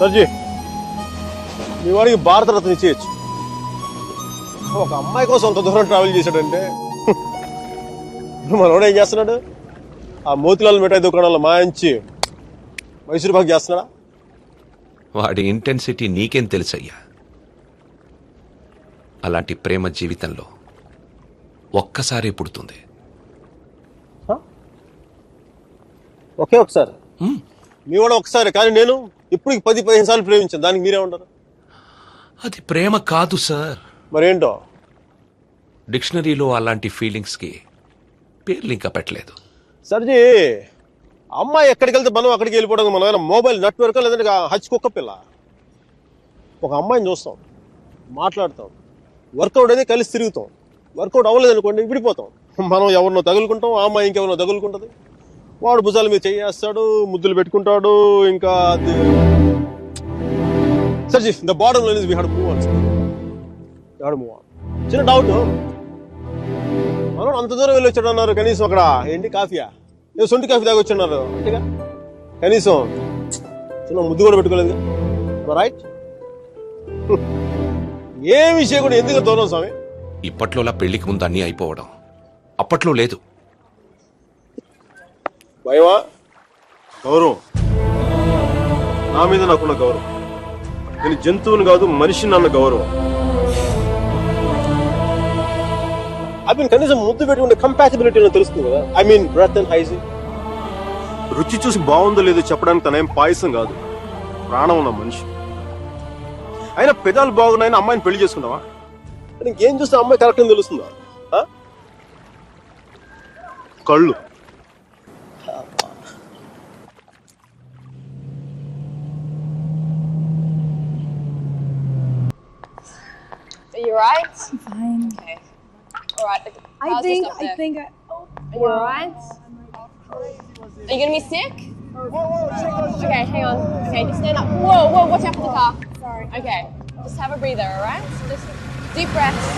సర్జీ మీ వాడికి భారతరత్న ఇచ్చేయచ్చు. ఒక అమ్మాయి కోసం అంత దూరం ట్రావెల్ చేశాడంటే మనోడు ఏం చేస్తున్నాడు? ఆ మోతిలాల్ మిఠాయి దుకాణంలో మాయించి మైసూరు పాక్ చేస్తున్నాడా? వాడి ఇంటెన్సిటీ నీకేం తెలుసయ్యా? అలాంటి ప్రేమ జీవితంలో ఒక్కసారి పుడుతుంది. ఒకే ఒకసారి మీ వాడు ఒకసారి, కానీ నేను ఇప్పుడు 10-15 సార్లు ప్రేమించాను. దానికి మీరేమంటారు? అది ప్రేమ కాదు సార్. మరేంటో? డిక్షనరీలో అలాంటి ఫీలింగ్స్కి పేర్లు ఇంకా పెట్టలేదు. సర్జీ అమ్మాయి ఎక్కడికి వెళ్తే మనం అక్కడికి వెళ్ళిపోవడం. మనం ఏమైనా మొబైల్ నెట్వర్క్ లేదంటే హచ్ కుక్క పిల్ల. ఒక అమ్మాయిని చూస్తాం, మాట్లాడతాం, వర్కౌట్ అయితే కలిసి తిరుగుతాం. వర్కౌట్ అవ్వలేదు అనుకోండి విడిపోతాం. మనం ఎవరినో తగులుకుంటాం, ఆ అమ్మాయి ఇంకెవరినో తగులుకుంటుంది. వాడు భుజాల మీద చేయేస్తాడు, ముద్దులు పెట్టుకుంటాడు. ఇంకా సర్జీ the bottom line is we have to move on. చిన్న డౌట్, మనం అంత దూరం వెళ్ళి వచ్చాడు అన్నారు, కనీసం అక్కడ ఏంటి కాఫీయా ఏదో సొంటి కాఫీ తాగి వచ్చున్నారు అంతేగా, కనీసం చిన్న ముద్దు కూడా పెట్టుకోలేదు. రైట్? ఏ విషయం కూడా ఎందుకు దూరం స్వామి? ఇప్పట్లోలా పెళ్లికి ముందు అన్నీ అయిపోవడం అప్పట్లో లేదు. భయమా? గౌరవం, నా మీద నాకున్న గౌరవం. నేను జంతువుని కాదు మనిషిని అన్న గౌరవం. కనీసం ముద్దు పెట్టుకుంటే కంపాటిబిలిటీ తెలుస్తుంది కదా. I mean breath and hygiene. రుచి చూసి బాగుందో లేదో చెప్పడానికి తనేం పాయసం కాదు, ప్రాణం ఉన్న మనిషి. అయినా పెదాలు బాగున్నాయని అమ్మాయిని పెళ్లి చేసుకున్నావా? ఇంకేం చూస్తే అమ్మాయి కరెక్ట్ అని తెలుస్తుందా? కళ్ళు. Are you right? I'm fine. Okay. All right. I think. Are you alright? Are you gonna be sick? Okay, hang on. Okay, just stand up. Whoa, watch out for the car. Sorry. Okay, just have a breather, alright? Just deep breaths.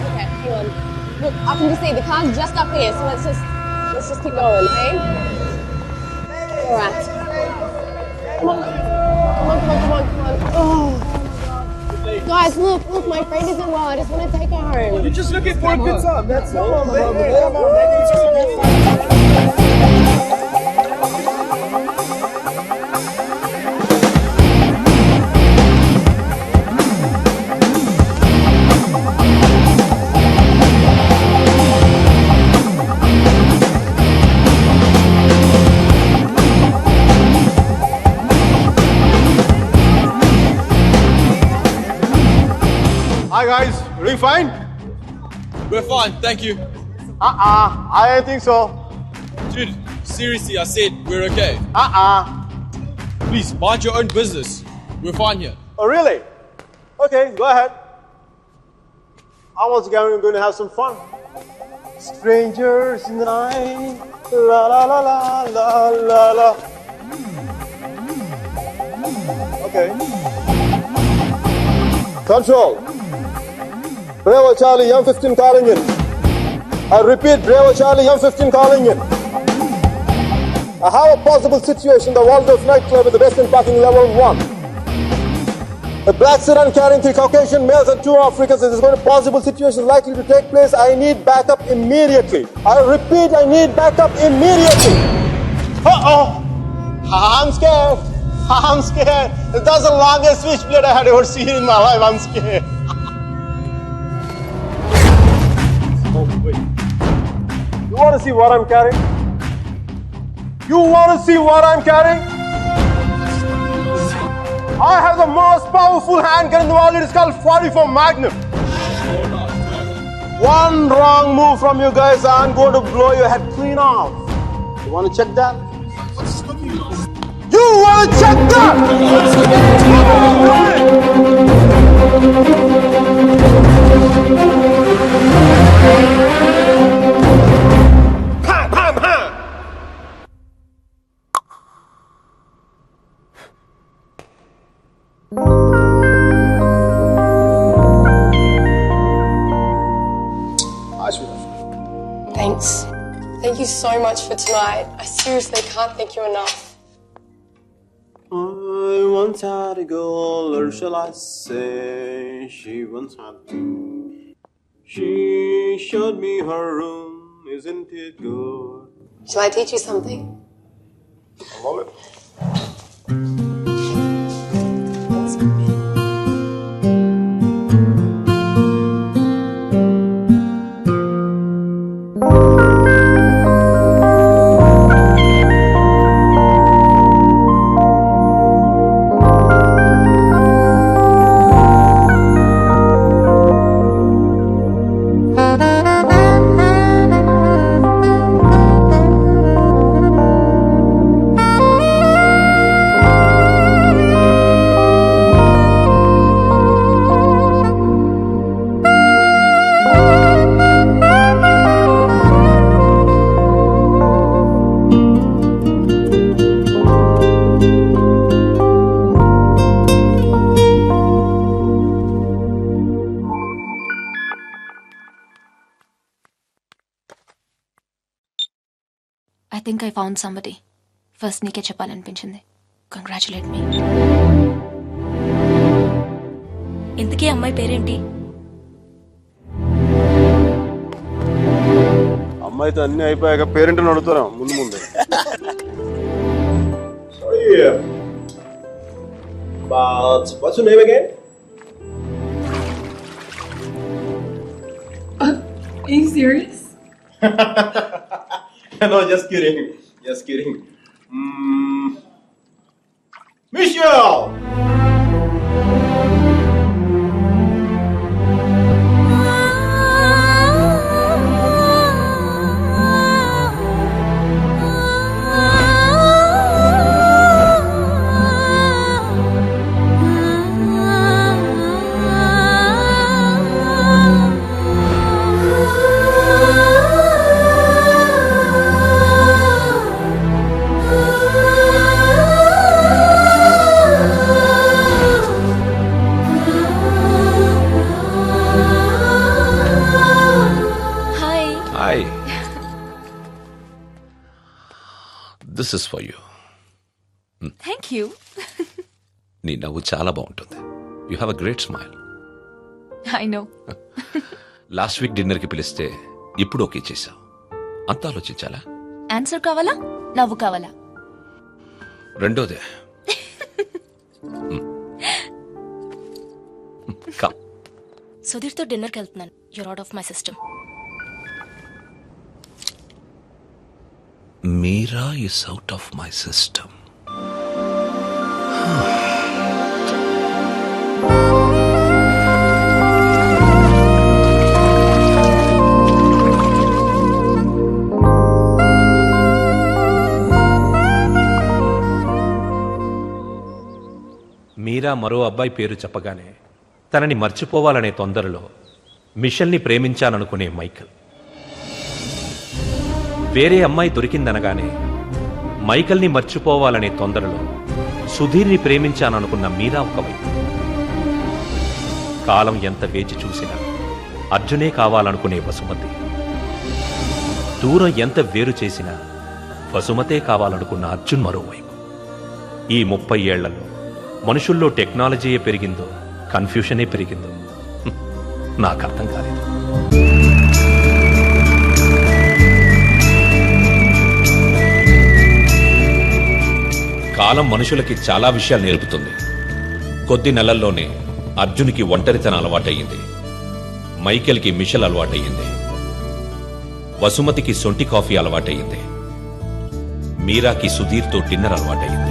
Okay, hang on. Look, I can just see the car's just up here, so let's just keep going, okay? Alright. Come on. Oh. Guys, look, my friend isn't well. I just want to take her home. You're just looking for a good time. That's all. Hi guys, are you fine? We're fine, thank you. I don't think so. Dude, seriously, I said we're okay. Please, mind your own business. We're fine here. Oh really? Okay, go ahead. I was going to have some fun. Strangers in the night, la la la la la la la. Okay. Control. Bravo Charlie, M15 calling in. I repeat, Bravo Charlie, M15 calling in. I have a possible situation, the Waldorf nightclub at the Western Parking Level 1. A black sedan carrying 3 Caucasian males and 2 Africans. This is going to possible situation likely to take place. I need backup immediately. I repeat, I need backup immediately. Uh-oh. I'm scared. I'm scared. That's the longest switchblade I had ever seen in my life. I'm scared. Oh, wait. You want to see what I'm carrying? You want to see what I'm carrying? I have the most powerful handgun in the world. It is called 44 Magnum. One wrong move from you guys, I'm going to blow your head clean off. You want to check that? You want to check that? Thanks. Thank you so much for tonight. I seriously can't thank you enough. I once had a girl, or shall I say, she once had two. She showed me her room, isn't it good? Shall I teach you something? I love it. I think I found somebody. First నీకే చెప్పాలనిపించింది. Congratulate మీ. ఇంతకీ అమ్మాయి పేరేంటి? అమ్మాయితో అన్ని అయిపోయాక పేరెంట్ని అడుగుతారా ముందు ముందు. But what's your name again? Are you serious? No, just kidding. Just kidding. Michelle! Hi, this is for you. Thank you. నీ నవ్వు చాలా బాగుంటుంది. You have a great smile. I know. Last week డిన్నర్కి పిలిస్తే ఇప్పుడు ఓకే చేశావు. అంత ఆలోచించాలా? ఆన్సర్ కావాలా, నవ్వు కావాలా? రెండోదే. సుధీర్తో డిన్నర్కి వెళ్తున్నాను. You're out of my system. Meera is out of my system. Meera మరో అబ్బాయి పేరు చెప్పగానే తనని మర్చిపోవాలనే తొందరలో మిషెల్ని ప్రేమించాననుకునే మైకల్. వేరే అమ్మాయి దొరికిందనగానే మైకల్ని మర్చిపోవాలనే తొందరలో సుధీర్ని ప్రేమించాననుకున్న మీరా ఒకవైపు. కాలం ఎంత వేచి చూసినా అర్జునే కావాలనుకునే వసుమతి. దూరం ఎంత వేరు చేసినా వసుమతే కావాలనుకున్న అర్జున్ మరోవైపు. ఈ 30 ఏళ్లలో మనుషుల్లో టెక్నాలజీయే పెరిగిందో కన్ఫ్యూషనే పెరిగిందో నాకు అర్థం కాలేదు. కాలం మనుషులకి చాలా విషయాలు నేర్పుతుంది. కొద్ది నెలల్లోనే అర్జున్కి ఒంటరితనం అలవాటయ్యింది, మైకేల్కి మిషెల్ అలవాటయ్యింది, వసుమతికి సొంటి కాఫీ అలవాటయ్యింది, మీరాకి సుధీర్తో డిన్నర్ అలవాటయ్యింది.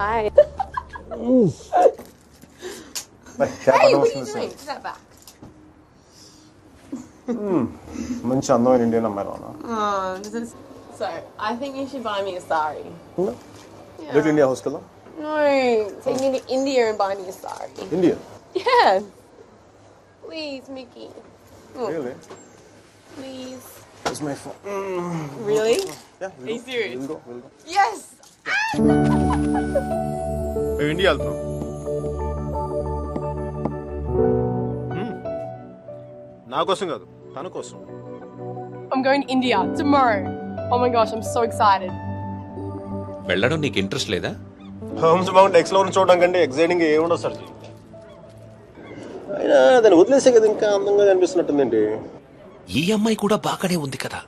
Hi. Hey, what are you doing? Put that back. మంచి అందమైన ఇండియన్ అమ్మాయి రానా? This is... So, I think you should buy me a sari. Little India house కదా? No, take me to India and buy me a sari. India? Yeah. Please, Mickey. Really? Please. It's my phone. Really? Yeah. Are you serious? We'll go. Yes! మేము India వెళ్తున్నాం. నా కోసం కాదు, తన కోసం. I'm going to India tomorrow. Oh my gosh, I'm so excited. వెళ్ళడం నీకు interest లేదా? హోమ్స్ మౌంట్ ఎక్స్ప్లోర్ చూడడం కంటే ఎక్సైటింగ్ ఏముండదు సార్. అయినా దాన్ని వదిలేసే కదా ఇంకా అందంగా కనిపిస్తున్నట్టుందండి. ఈ అమ్మాయి కూడా బాగానే ఉంది కదా.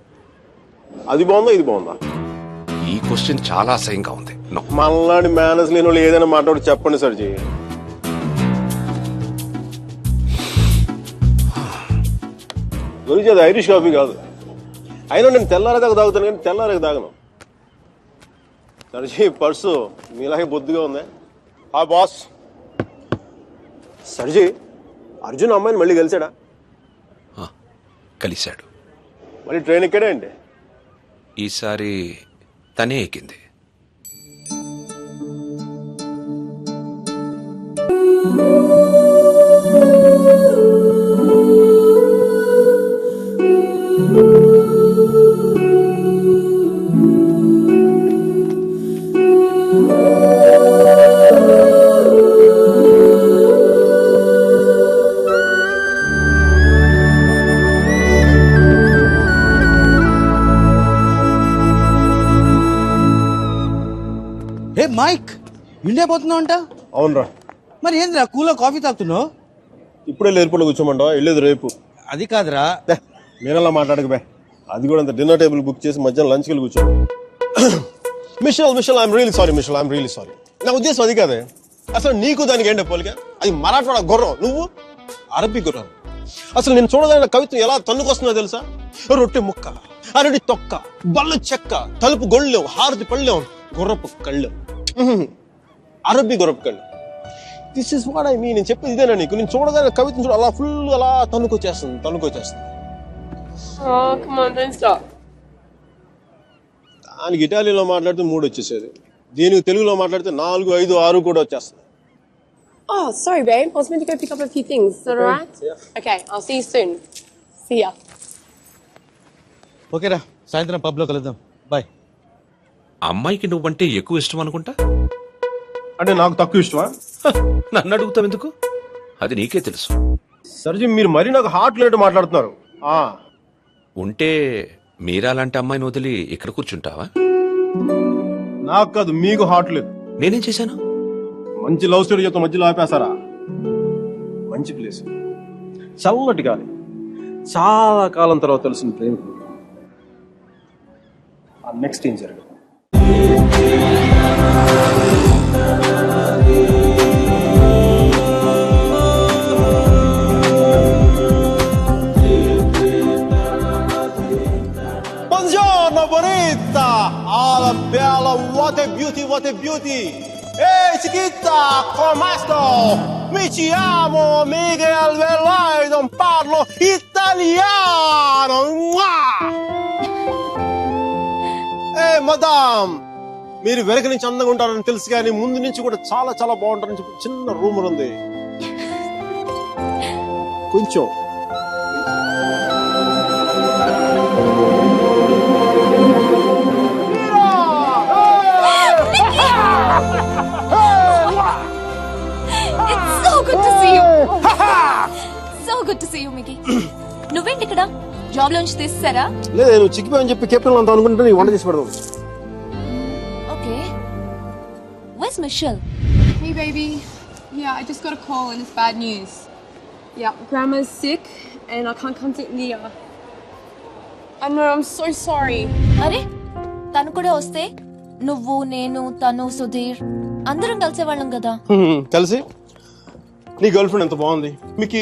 అది బాగుందా ఇది బాగుందా? ఈ క్వశ్చన్ చాలా అసహ్యంగా ఉంది. No. మనలాంటి మేనర్స్ లేని వాళ్ళు ఏదైనా మాట్లాడి చెప్పండి సర్జీ. గురించి అది ఐరిష్ కాఫీ కాదు. అయినా నేను తెల్లారేదాకా తాగుతాను కానీ తెల్లారేకి తాగను. సర్జీ పర్సు మీలాగే బొద్దుగా ఉంది. ఆ బాస్ సర్జీ అర్జున్ అమ్మాయిని మళ్ళీ కలిసాడా? కలిశాడు. మళ్ళీ ట్రైన్ ఎక్కడే అండి? ఈసారి తనే ఎక్కింది. ఏ మైక్, ఇండియా పోతున్నావు అంట? అవునరా. మరి ఏంద్రా కూలో కాఫీ తాగుతున్నావు? ఇప్పుడే ఎయిర్పోర్ట్లో కూర్చోమంటావా? వెళ్ళేది రేపు. అది కాదురా. మీరలా మాట్లాడక బే. అది కూడా అంత డిన్నర్ టేబుల్ బుక్ చేసి మధ్యాహ్నం లంచ్కి వెళ్ళి కూర్చో. Mitchell I'm really sorry. నా ఉద్దేశం అది కాదే. అసలు నీకు దానికి ఏంటో పోలిక? అది మరాఠవాడ గుర్రం, నువ్వు అరబ్బీ గుర్రం. అసలు నేను చూడదన్న కవిత్వం ఎలా తన్నుకొస్తుందో తెలుసా? రొట్టె ముక్క, అరటి తొక్క, బల్ల చెక్క, తలుపు గొళ్ళెం, హారతి పళ్ళెం, గుర్రపు కళ్ళెం, అరబ్బీ గుర్రపు కళ్ళెం. This is what I mean. నేను చెప్పేది ఇదేనా నీకు? నేను చూడదన్న కవిత్వం చూడ అలా ఫుల్ అలా తన్నుకొచ్చేస్తుంది. Oh, come on, don't stop. దానికి ఇటాలియన్లో మాట్లాడితే 3 వచ్చేసేది. దీనికి తెలుగులో మాట్లాడితే 4, 5, 6 కూడా వచ్చేస్తుంది. Oh, sorry, babe. I was meant to go pick up a few things. Is that alright? Yeah. Okay, I'll see you soon. See ya. ఓకేరా, సాయంత్రం పబ్లో కలుద్దాం. బాయ్. అమ్మాయికి నువ్వంటే ఎక్కువ ఇష్టం అనుకుంటా. అంటే నాకు తక్కువ ఇష్టమా? నన్ను అడుగుతావు ఎందుకు? అది నీకే తెలుసు. సర్జీ మీరు మరీ నాకు హార్ట్ లేట్ మాట్లాడుతున్నారు. ఉంటే మీరాలాంటి అమ్మాయిని వదిలి ఇక్కడ కూర్చుంటావా? నాకు కాదు, మీకు హార్ట్ లేదు. నేనేం చేశాను? మంచి లవ్ స్టోరీ చెప్తా మధ్యలో ఆపేస్తారా? మంచి ప్లేస్, చల్లటి గాలి, చాలా కాలం తర్వాత తెలిసిన ప్రేమ. నెక్స్ట్ ఏం జరగదు. Buongiorno bonita, alla bella, what a beauty. Ehi chiquita, come sto? Mi chiamo Miguel Veloy, non parlo italiano. Ehi madame, మీరు వెనక నుంచి అందంగా ఉంటారని తెలుసు కానీ ముందు నుంచి కూడా చాలా చాలా బాగుంటారని చెప్పి చిన్న రూమర్ ఉంది. కొంచెం మికి. నువ్వేంటి ఇక్కడ? జాబ్ లోంచి తీసేసారా? లేదు, నువ్వు చిక్కిపోయని చెప్పి కెప్టెన్ అంతా అనుకుంటే నీ వంట చేసి పెడదాం. Okay. Where's Michelle? Hey, baby. Yeah, I just got a call and it's bad news. Yeah, Grandma's sick and I can't come to India. I know, I'm so sorry. అరే, తను కూడా వస్తే నువ్వు, నేను, తను, సుధీర్ అందరం కలిసేవాళ్ళం కదా. కలిసి నీ గర్ల్ ఫ్రెండ్ ఎంత బాగుంది. మీకు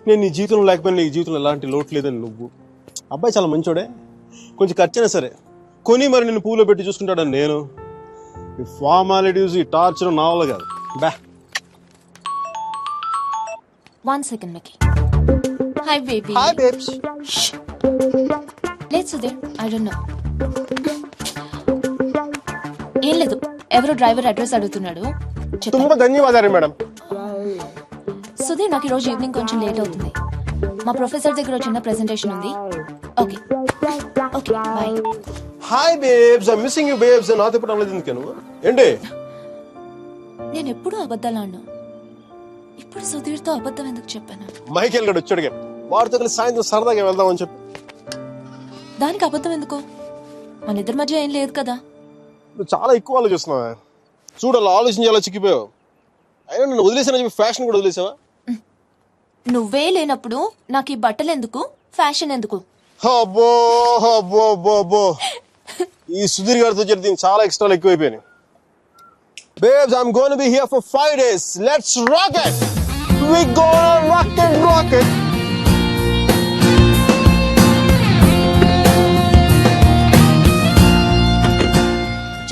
నేను నీ జీవితంలో లేకపోయినా నీ జీవితంలో ఎలాంటి లోటు లేదని నువ్వు. అబ్బాయి చాలా మంచోడే, కొంచెం ఖర్చైనా సరే కొని మరి నేను పూలో పెట్టి చూసుకుంటాడని నేను. ఈ ఫార్మాలిటీస్, ఈ టార్చర్ నా వల్ల కాదు. బా. 1 second, Mickey. Hi, baby. Hi babes. లేదు సుధీర్, I don't know. ఏం లేదు, ఎవరో డ్రైవర్ అడ్రస్ అడుగుతున్నాడు. తుంబ ధన్యవాదాలు మేడం. సుధీర్, నాకు ఈరోజు ఈవినింగ్ కొంచెం లేట్ అవుతుంది. మా ప్రొఫెసర్ దగ్గర చిన్న ప్రెజెంటేషన్ ఉంది. Okay okay, bye. Hi babes, I missing you babes. నాతో ఇప్పుడు అనలేదు ఎందుకు నువ్వు? ఏంటి? నేను ఎప్పుడూ అబద్ధాలు ఆడను. ఇప్పుడు సుధీర్తో అబద్ధం ఎందుకు చెప్పాను? మైకేల్ గడు వచ్చాడుగా, వాడితో కలిసి సాయంత్రం సరదాగా వెళ్దామని చెప్పి. దానికి అబద్ధం ఎందుకు? మన ఇద్దరి మధ్య ఏం లేదు కదా. నువ్వు చాలా ఎక్కువ ఆలోచిస్తున్నావా? చూడు అలా ఆలోచించి అలా చిక్కిపోయావు. అయినా నన్ను వదిలేసానని చెప్పి ఫ్యాషన్ కూడా వదిలేసావా? నువ్వే లేనప్పుడు నాకు ఈ బట్టలు ఎందుకు, ఫ్యాషన్ ఎందుకు? అబ్బో అబ్బో అబ్బో అబ్బో, ఈ సుధీర్ గారితో చెప్పి దీనికి చాలా ఎక్స్ట్రాలు ఎక్కువైపోయినాయి. Babes, I'm going to be here for 5 days. Let's rock it! We gonna rock it, rock it!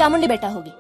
Chamundi బెట్టా హోగి.